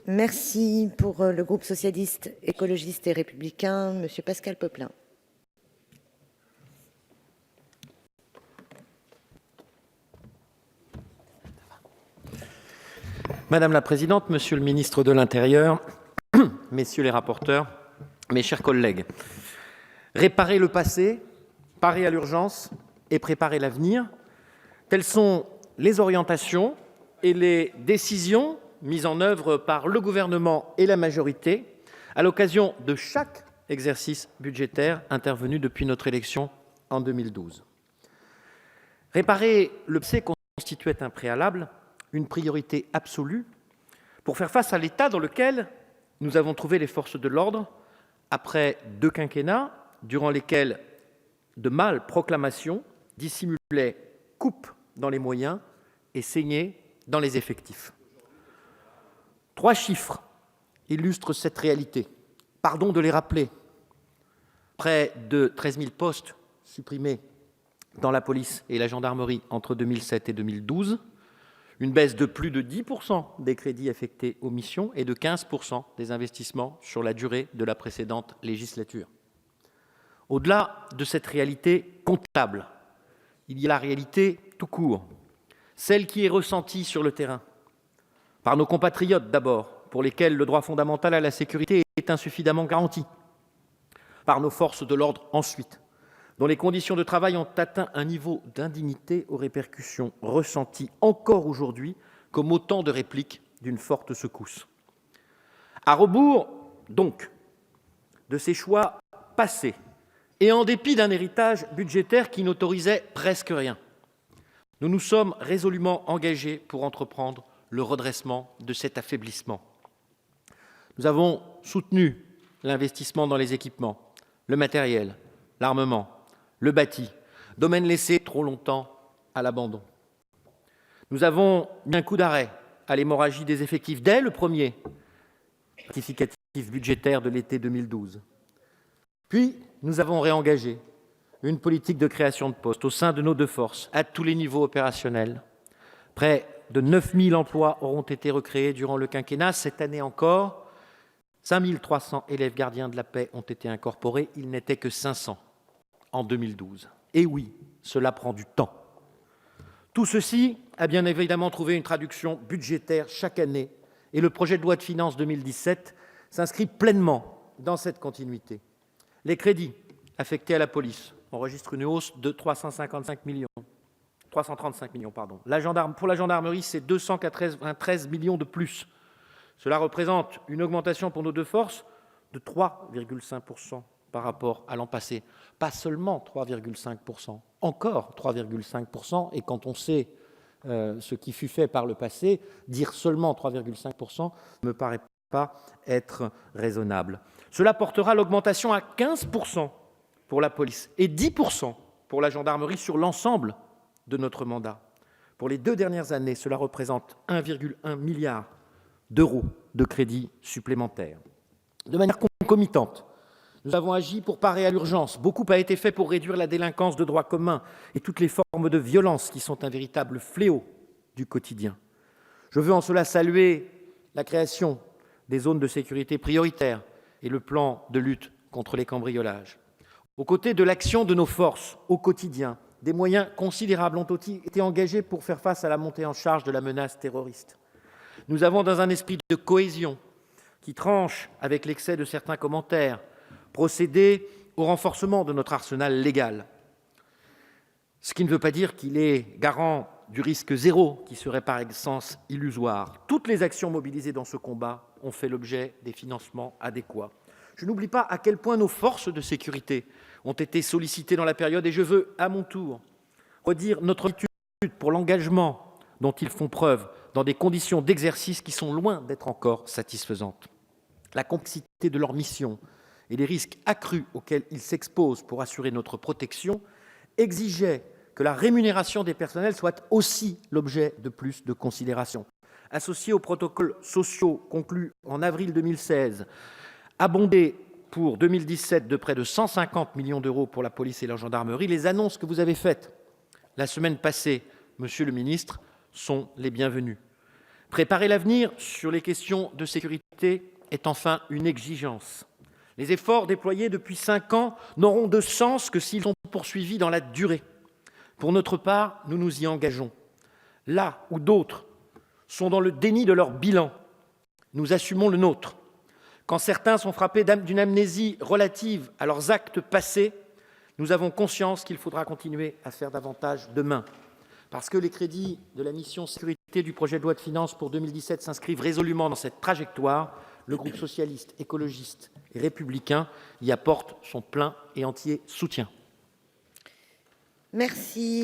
Merci pour le groupe socialiste, écologiste et républicain, Monsieur Pascal Popelin. Madame la Présidente, Monsieur le Ministre de l'Intérieur, Messieurs les rapporteurs, mes chers collègues, réparer le passé, parer à l'urgence et préparer l'avenir, telles sont les orientations et les décisions mises en œuvre par le gouvernement et la majorité à l'occasion de chaque exercice budgétaire intervenu depuis notre élection en 2012. Réparer le passé constituait un préalable, une priorité absolue pour faire face à l'état dans lequel nous avons trouvé les forces de l'ordre après 2 quinquennats durant lesquels de mâles proclamations dissimulaient coupes dans les moyens et saignées dans les effectifs. 3 chiffres illustrent cette réalité. Pardon de les rappeler. Près de 13 000 postes supprimés dans la police et la gendarmerie entre 2007 et 2012, une baisse de plus de 10% des crédits affectés aux missions et de 15% des investissements sur la durée de la précédente législature. Au-delà de cette réalité comptable, il y a la réalité tout court, celle qui est ressentie sur le terrain, par nos compatriotes d'abord, pour lesquels le droit fondamental à la sécurité est insuffisamment garanti, par nos forces de l'ordre ensuite, dont les conditions de travail ont atteint un niveau d'indignité aux répercussions ressenties encore aujourd'hui comme autant de répliques d'une forte secousse. À rebours, donc, de ces choix passés, et en dépit d'un héritage budgétaire qui n'autorisait presque rien, nous nous sommes résolument engagés pour entreprendre le redressement de cet affaiblissement. Nous avons soutenu l'investissement dans les équipements, le matériel, l'armement, le bâti, domaine laissé trop longtemps à l'abandon. Nous avons mis un coup d'arrêt à l'hémorragie des effectifs dès le premier rectificatif budgétaire de l'été 2012. Puis, nous avons réengagé une politique de création de postes au sein de nos 2 forces, à tous les niveaux opérationnels. Près de 9 000 emplois auront été recréés durant le quinquennat. Cette année encore, 5 300 élèves gardiens de la paix ont été incorporés. Il n'était que 500 en 2012. Et oui, cela prend du temps. Tout ceci a bien évidemment trouvé une traduction budgétaire chaque année et le projet de loi de finances 2017 s'inscrit pleinement dans cette continuité. Les crédits affectés à la police enregistrent une hausse de 335 millions. Pour la gendarmerie, c'est 293 millions de plus. Cela représente une augmentation pour nos 2 forces de 3,5% par rapport à l'an passé. Pas seulement 3,5%, encore 3,5%. Et quand on sait ce qui fut fait par le passé, dire seulement 3,5% ne me paraît pas être raisonnable. Cela portera l'augmentation à 15% pour la police et 10% pour la gendarmerie sur l'ensemble de notre mandat. Pour les 2 dernières années, cela représente 1,1 milliard d'euros de crédits supplémentaires. De manière concomitante, nous avons agi pour parer à l'urgence. Beaucoup a été fait pour réduire la délinquance de droit commun et toutes les formes de violence qui sont un véritable fléau du quotidien. Je veux en cela saluer la création des zones de sécurité prioritaires et le plan de lutte contre les cambriolages. Aux côtés de l'action de nos forces au quotidien, des moyens considérables ont été engagés pour faire face à la montée en charge de la menace terroriste. Nous avons, dans un esprit de cohésion qui tranche avec l'excès de certains commentaires, procédé au renforcement de notre arsenal légal. Ce qui ne veut pas dire qu'il est garant du risque zéro, qui serait par essence illusoire. Toutes les actions mobilisées dans ce combat ont fait l'objet des financements adéquats. Je n'oublie pas à quel point nos forces de sécurité ont été sollicitées dans la période et je veux, à mon tour, redire notre gratitude pour l'engagement dont ils font preuve dans des conditions d'exercice qui sont loin d'être encore satisfaisantes. La complexité de leur mission et les risques accrus auxquels ils s'exposent pour assurer notre protection exigeaient que la rémunération des personnels soit aussi l'objet de plus de considération. Associés aux protocoles sociaux conclus en avril 2016, abondés pour 2017 de près de 150 millions d'euros pour la police et la gendarmerie, les annonces que vous avez faites la semaine passée, Monsieur le ministre, sont les bienvenues. Préparer l'avenir sur les questions de sécurité est enfin une exigence. Les efforts déployés depuis 5 ans n'auront de sens que s'ils sont poursuivis dans la durée. Pour notre part, nous nous y engageons. Là où d'autres sont dans le déni de leur bilan, nous assumons le nôtre. Quand certains sont frappés d'une amnésie relative à leurs actes passés, nous avons conscience qu'il faudra continuer à faire davantage demain. Parce que les crédits de la mission sécurité du projet de loi de finances pour 2017 s'inscrivent résolument dans cette trajectoire, le groupe socialiste, écologiste et républicain y apporte son plein et entier soutien. Merci.